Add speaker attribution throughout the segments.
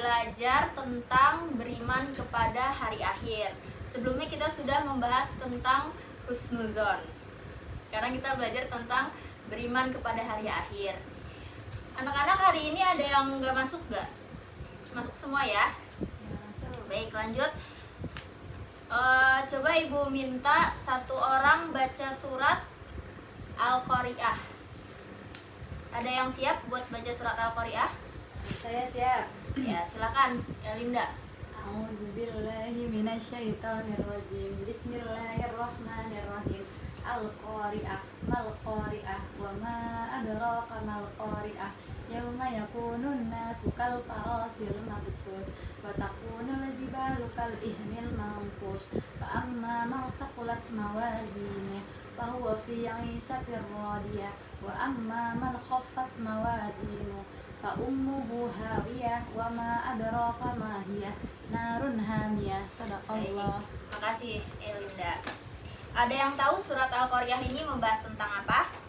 Speaker 1: belajar tentang beriman kepada hari akhir. Sebelumnya kita sudah membahas tentang husnuzon. Sekarang kita belajar tentang beriman kepada hari akhir. Anak-anak, hari ini ada yang nggak masuk nggak? Masuk semua ya? Baik, lanjut. Coba ibu minta satu orang baca surat Al-Qari'ah. Ada yang siap buat baca surat Al-Qari'ah?
Speaker 2: Saya siap.
Speaker 1: Ya, silakan, Linda.
Speaker 2: A'udzubillahi minasyaitonirrajim. Bismillahirrahmanirrahim. Al-Qari'ah, mal-Qari'ah, wa ma adraka mal-Qari'ah. Yauma yakunun nasu kal farasil mabsus wa takunul jibalu kal ihnil manfush fa amma man taqulat mawazinuhu fa huwa fi 'ishatir radiyah wa amma man khaffat mawazinuhu fa ummuhu hawiyah wa ma adraka ma hiya narun hamiyah. Sadaqallah.
Speaker 1: Makasih, Linda. Ada yang tahu surat Al-Qari'ah ini membahas tentang apa?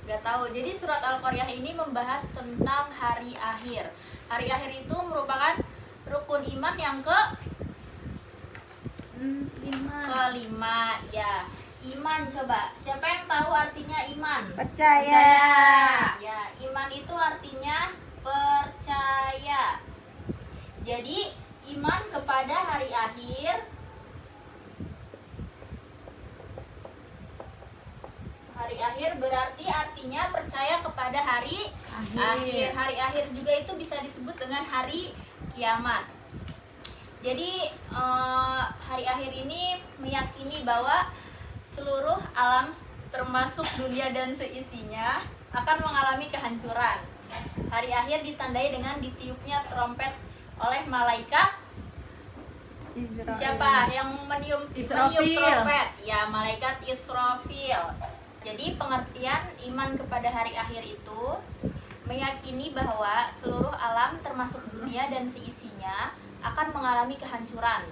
Speaker 1: Gak tahu. Jadi surat Al-Qari'ah ini membahas tentang hari akhir. Hari akhir itu merupakan rukun iman yang kelima. Ya, iman. Coba, siapa yang tahu artinya iman?
Speaker 2: Percaya.
Speaker 1: Ya, iman itu artinya percaya. Jadi iman kepada hari akhir. Hari akhir berarti artinya percaya kepada hari akhir. Hari akhir juga itu bisa disebut dengan hari kiamat. Jadi hari akhir ini meyakini bahwa seluruh alam termasuk dunia dan seisinya akan mengalami kehancuran. Hari akhir ditandai dengan ditiupnya trompet oleh malaikat. Siapa yang meniup trompet? Ya, malaikat Israfil. Jadi pengertian iman kepada hari akhir itu meyakini bahwa seluruh alam termasuk dunia dan seisinya akan mengalami kehancuran.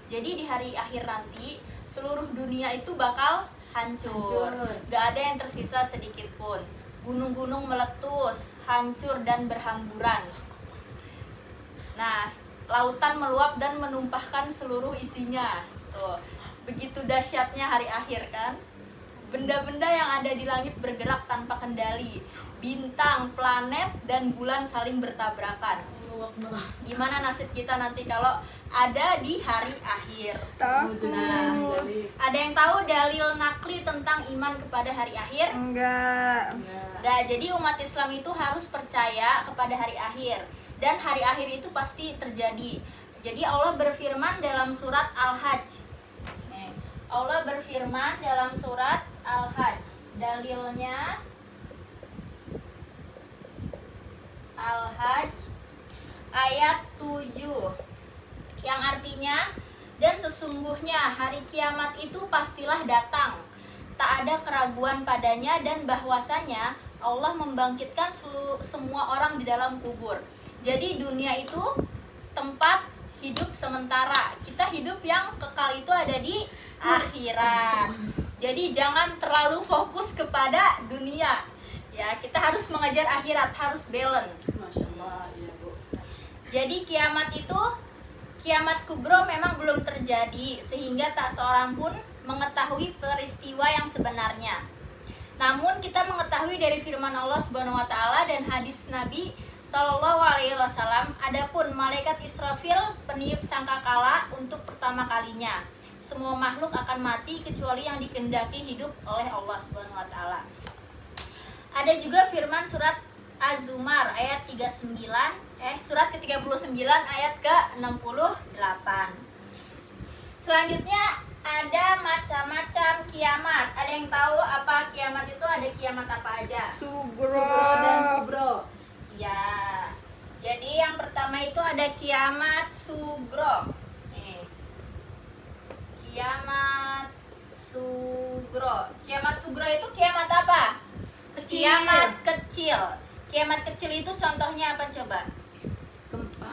Speaker 1: Jadi di hari akhir nanti seluruh dunia itu bakal hancur. Gak ada yang tersisa sedikit pun. Gunung-gunung meletus, hancur dan berhamburan. Nah, lautan meluap dan menumpahkan seluruh isinya. Tuh, begitu dahsyatnya hari akhir kan? Benda-benda yang ada di langit bergerak tanpa kendali. Bintang, planet, dan bulan saling bertabrakan. Gimana nasib kita nanti kalau ada di hari akhir? Nah, ada yang tahu dalil nakli tentang iman kepada hari akhir?
Speaker 2: Enggak.
Speaker 1: Jadi umat Islam itu harus percaya kepada hari akhir. Dan hari akhir itu pasti terjadi. Jadi Allah berfirman dalam surat Al-Hajj. Allah berfirman dalam surat Al-Hajj. Dalilnya Al-Hajj ayat 7 yang artinya, dan sesungguhnya hari kiamat itu pastilah datang, tak ada keraguan padanya, dan bahwasanya Allah membangkitkan semua orang di dalam kubur. Jadi dunia itu tempat hidup sementara. Kita hidup yang kekal itu ada di akhirat. Jadi jangan terlalu fokus kepada dunia. Ya, kita harus mengejar akhirat, harus balance. Jadi kiamat itu, kiamat kubro memang belum terjadi, sehingga tak seorang pun mengetahui peristiwa yang sebenarnya. Namun kita mengetahui dari firman Allah Subhanahu wa taala dan hadis Nabi Sallallahu alaihi wasallam, adapun malaikat Israfil peniup sangkakala untuk pertama kalinya. Semua makhluk akan mati kecuali yang dikehendaki hidup oleh Allah Subhanahu wa taala. Ada juga firman surat Az-Zumar ayat 39, surat ke-39 ayat ke-68. Selanjutnya ada macam-macam kiamat. Ada yang tahu apa kiamat itu? Ada kiamat apa aja?
Speaker 2: Sugro dan kubro.
Speaker 1: Ya, jadi yang pertama itu ada kiamat sugro. Kiamat sugro. Kiamat sugro itu kiamat apa? Kiamat kecil. Kiamat kecil itu contohnya apa coba?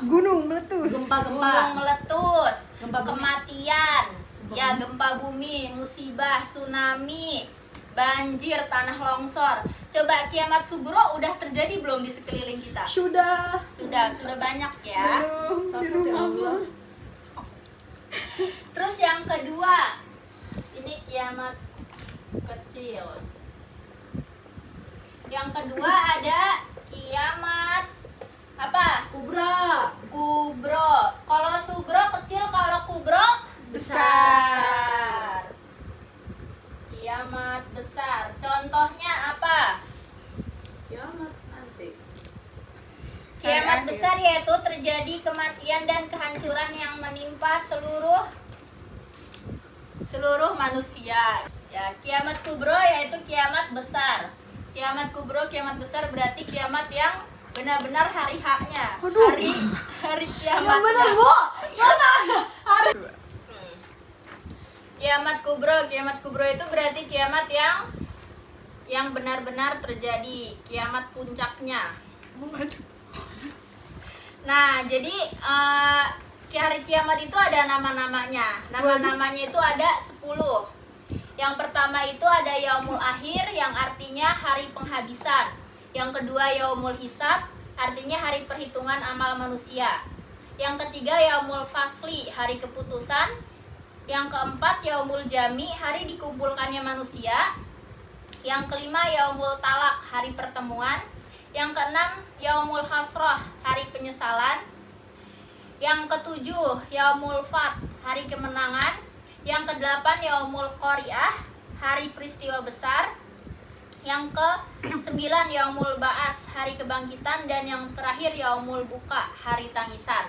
Speaker 2: Gunung meletus.
Speaker 1: Gunung meletus, kematian, ya gempa bumi, musibah, tsunami, banjir, tanah longsor. Coba kiamat sugro udah terjadi belum di sekeliling kita?
Speaker 3: Sudah.
Speaker 1: Sudah banyak ya.
Speaker 3: Di rumah.
Speaker 1: Terus yang kedua, ini kiamat kecil. Yang kedua ada kiamat apa?
Speaker 3: Kubra.
Speaker 1: Kubro. Kalau sugro kecil, kalau kubro besar. Kiamat besar. Contohnya apa?
Speaker 3: Kiamat nanti.
Speaker 1: Kiamat
Speaker 3: Hari
Speaker 1: besar yaitu terjadi kematian dan kehancuran yang menimpa seluruh manusia. Ya, kiamat kubro yaitu kiamat besar. Kiamat kubro, kiamat besar berarti kiamat yang benar-benar hari haknya.
Speaker 3: Aduh.
Speaker 1: Hari
Speaker 3: Yang
Speaker 1: kiamatnya.
Speaker 3: benar, Bu. Mana ada?
Speaker 1: Kiamat kubro itu berarti kiamat yang benar-benar terjadi, kiamat puncaknya. Nah, jadi hari kiamat itu ada nama-namanya. Nama-namanya itu ada 10. Yang pertama itu ada Yaumul Akhir yang artinya hari penghabisan. Yang kedua Yaumul Hisab, artinya hari perhitungan amal manusia. Yang ketiga Yaumul Fasli, hari keputusan. Yang keempat Yaumul Jami, hari dikumpulkannya manusia. Yang kelima Yaumul Talak, hari pertemuan. Yang keenam Yaumul Hasroh, hari penyesalan. Yang ketujuh Yaumul Fat, hari kemenangan. Yang kedelapan Yaumul Qori'ah, hari peristiwa besar. Yang ke-9 Yaumul Ba'as, hari kebangkitan. Dan yang terakhir Yaumul Buka, hari tangisan.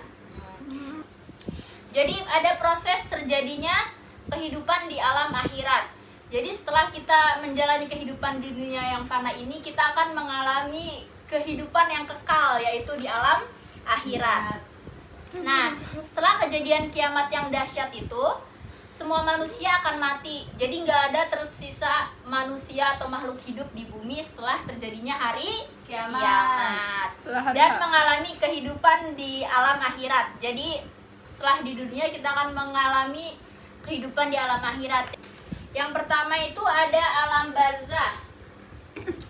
Speaker 1: Jadi ada proses terjadinya kehidupan di alam akhirat. Jadi setelah kita menjalani kehidupan di dunia yang fana ini, kita akan mengalami kehidupan yang kekal, yaitu di alam akhirat. Nah, setelah kejadian kiamat yang dahsyat itu, semua manusia akan mati. Jadi nggak ada tersisa manusia atau makhluk hidup di bumi setelah terjadinya hari kiamat. Dan mengalami kehidupan di alam akhirat. Jadi setelah di dunia kita akan mengalami kehidupan di alam akhirat. Yang pertama itu ada alam barzah.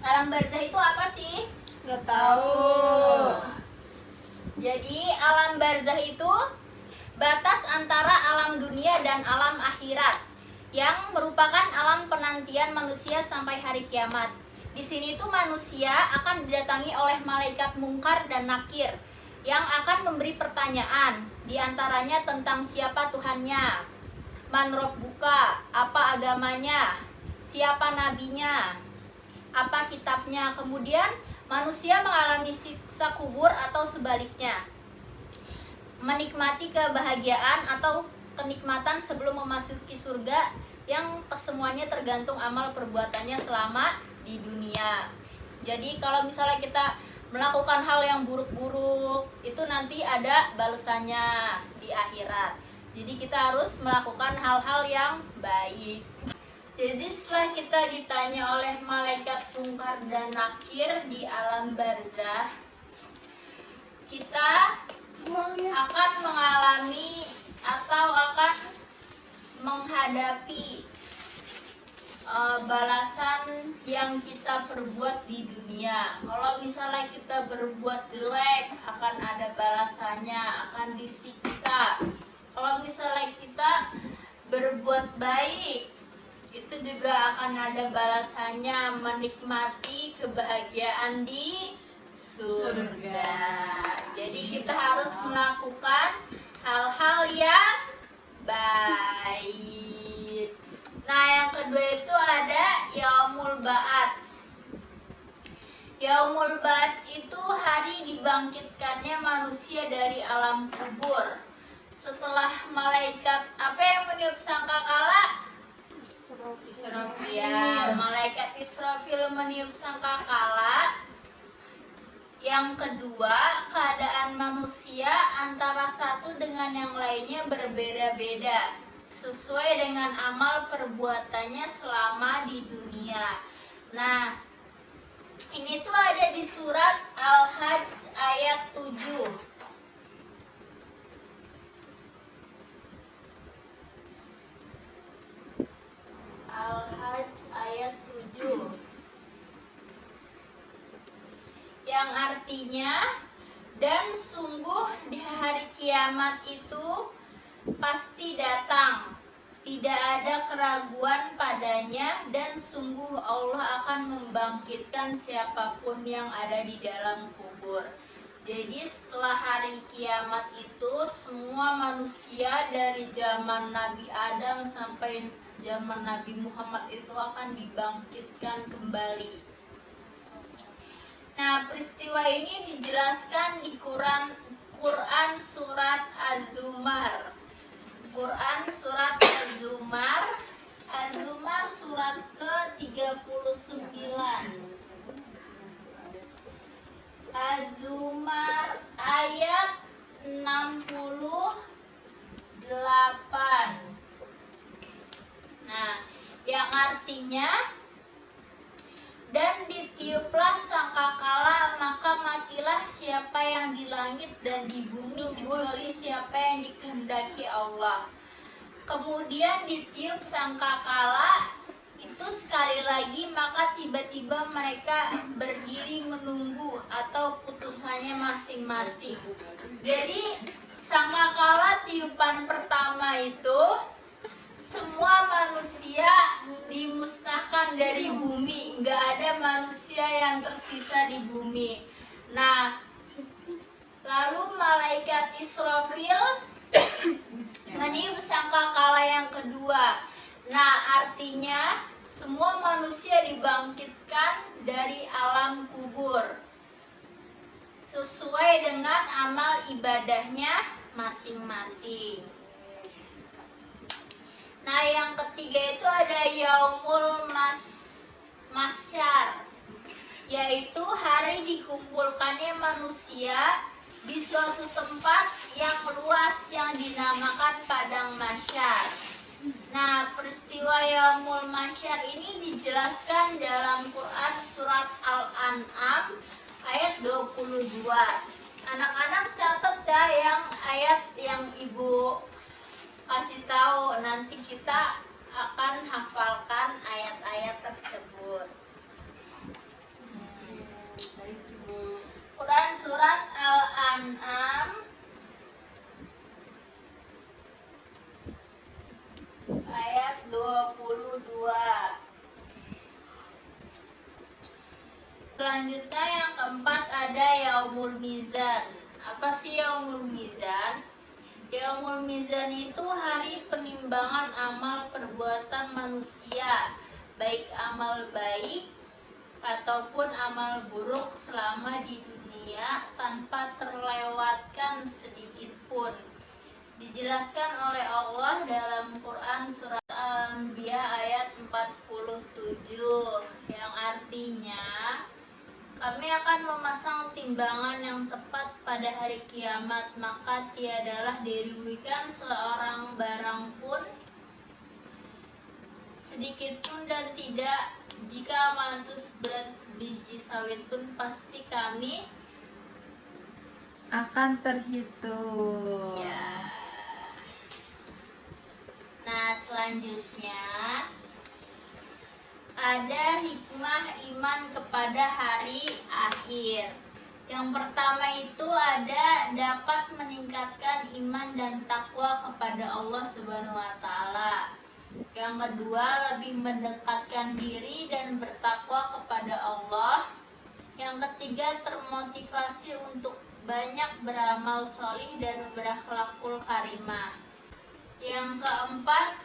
Speaker 1: Alam barzah itu apa sih?
Speaker 3: Nggak tahu.
Speaker 1: Jadi alam barzah itu batas antara alam dunia dan alam akhirat yang merupakan alam penantian manusia sampai hari kiamat. Di sini tuh manusia akan didatangi oleh malaikat mungkar dan nakir yang akan memberi pertanyaan, diantaranya tentang siapa Tuhannya, man rabbuka, apa agamanya, siapa nabinya, apa kitabnya. Kemudian manusia mengalami siksa kubur atau sebaliknya, menikmati kebahagiaan atau kenikmatan sebelum memasuki surga yang kesemuanya tergantung amal perbuatannya selama di dunia. Jadi kalau misalnya kita melakukan hal yang buruk-buruk, itu nanti ada balasannya di akhirat. Jadi kita harus melakukan hal-hal yang baik. Jadi setelah kita ditanya oleh malaikat mungkar dan nakir di alam barzah, kita akan mengalami atau akan menghadapi balasan yang kita perbuat di dunia. Kalau misalnya kita berbuat jelek, akan ada balasannya, akan disiksa. Kalau misalnya kita berbuat baik, itu juga akan ada balasannya, menikmati kebahagiaan di surga. Jadi kita harus melakukan hal-hal yang baik. Nah, yang kedua itu ada Yaumul Ba'ats. Yaumul Ba'ats itu hari dibangkitkannya manusia dari alam kubur. Setelah malaikat apa yang meniup sangkakala? Ya, malaikat Israfil meniup sangkakala. Yang kedua, keadaan manusia antara satu dengan yang lainnya berbeda-beda sesuai dengan amal perbuatannya selama di dunia. Nah, ini tuh ada di surat Al-Hajj ayat 7. Al-Hajj ayat 7. artinya dan sungguh di hari kiamat itu pasti datang, tidak ada keraguan padanya, dan sungguh Allah akan membangkitkan siapapun yang ada di dalam kubur. Jadi setelah hari kiamat itu semua manusia dari zaman Nabi Adam sampai zaman Nabi Muhammad itu akan dibangkitkan kembali. Nah, peristiwa ini dijelaskan di Quran surat Az-Zumar. Quran surat Az-Zumar, Az-Zumar surat ke-39. Az-Zumar ayat 68. Nah, yang artinya, dan ditiuplah sangkakala, maka matilah siapa yang di langit dan di bumi kecuali siapa yang dikehendaki Allah. Kemudian ditiup sangkakala itu sekali lagi, maka tiba-tiba mereka berdiri menunggu atau putusannya masing-masing. Jadi sangkakala tiupan pertama itu semua manusia dimusnahkan dari bumi, nggak ada manusia yang tersisa di bumi. Nah, lalu malaikat Israfil meniup sangkakala yang kedua. Nah, artinya semua manusia dibangkitkan dari alam kubur sesuai dengan amal ibadahnya masing-masing. Nah, yang ketiga itu ada Yaumul Masyar, yaitu hari dikumpulkannya manusia di suatu tempat yang luas yang dinamakan Padang Masyar. Nah, peristiwa Yaumul Masyar ini dijelaskan dalam Quran surat Al-An'am ayat 22. Anak-anak catat ya yang ayat yang Ibu kasih tahu, nanti kita akan hafalkan ayat-ayat tersebut. Quran surat Al-An'am ayat 22. Selanjutnya yang keempat ada Yaumul Mizan. Apa sih Yaumul Mizan? Yaumul Mizan itu hari penimbangan amal perbuatan manusia, baik amal baik ataupun amal buruk selama di dunia tanpa terlewatkan sedikit pun. Dijelaskan oleh Allah dalam Quran surat Al-Anbiya ayat 47, yang artinya kami akan memasang timbangan yang tepat pada hari kiamat, maka tiadalah dirugikan seorang barang pun sedikit pun, dan tidak jika amalan itu seberat biji sawit pun pasti kami
Speaker 2: akan terhitung.
Speaker 1: ya. Nah, selanjutnya ada hikmah iman kepada hari akhir. Yang pertama itu ada dapat meningkatkan iman dan takwa kepada Allah Subhanahu wa taala. Yang kedua, lebih mendekatkan diri dan bertakwa kepada Allah. Yang ketiga, termotivasi untuk banyak beramal solih dan berakhlakul karimah. Yang keempat,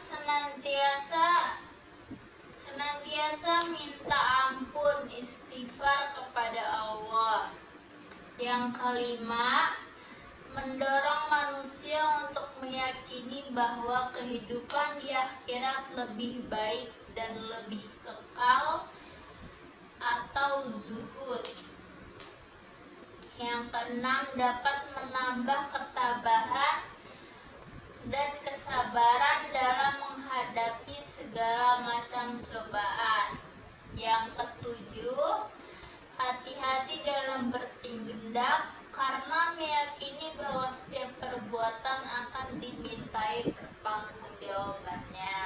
Speaker 1: senantiasa minta ampun, istighfar kepada Allah. Yang kelima, mendorong manusia untuk meyakini bahwa kehidupan di akhirat lebih baik dan lebih kekal atau zuhud. Yang keenam, dapat menambah ketabahan dan kesabaran dalam menghadapi segala macam cobaan. Yang ketujuh, hati-hati dalam bertindak karena meyakini bahwa setiap perbuatan akan dimintai pertanggungjawabannya.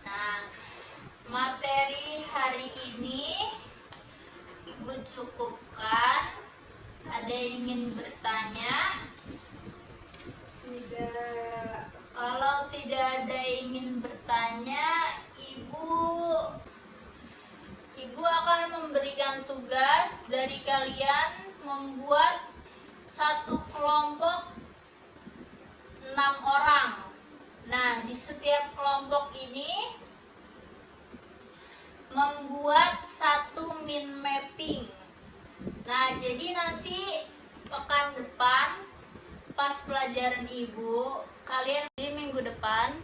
Speaker 1: Nah, materi hari ini Ibu cukupkan cukupkan. Ada yang ingin bertanya?
Speaker 3: Tidak.
Speaker 1: Kalau tidak ada yang ingin bertanya, Ibu akan memberikan tugas dari kalian membuat satu kelompok 6 orang. Nah, di setiap kelompok ini membuat satu min mapping. Nah, jadi nanti pekan depan pas pelajaran Ibu, kalian di minggu depan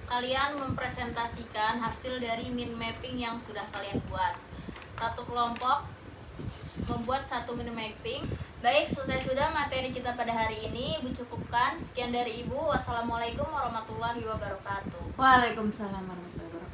Speaker 1: kalian mempresentasikan hasil dari min mapping yang sudah kalian buat. Satu kelompok membuat satu min mapping. Baik, selesai sudah materi kita pada hari ini. Ibu cukupkan. Sekian dari Ibu. Wassalamualaikum warahmatullahi wabarakatuh.
Speaker 2: Waalaikumsalam warahmatullahi wabarakatuh.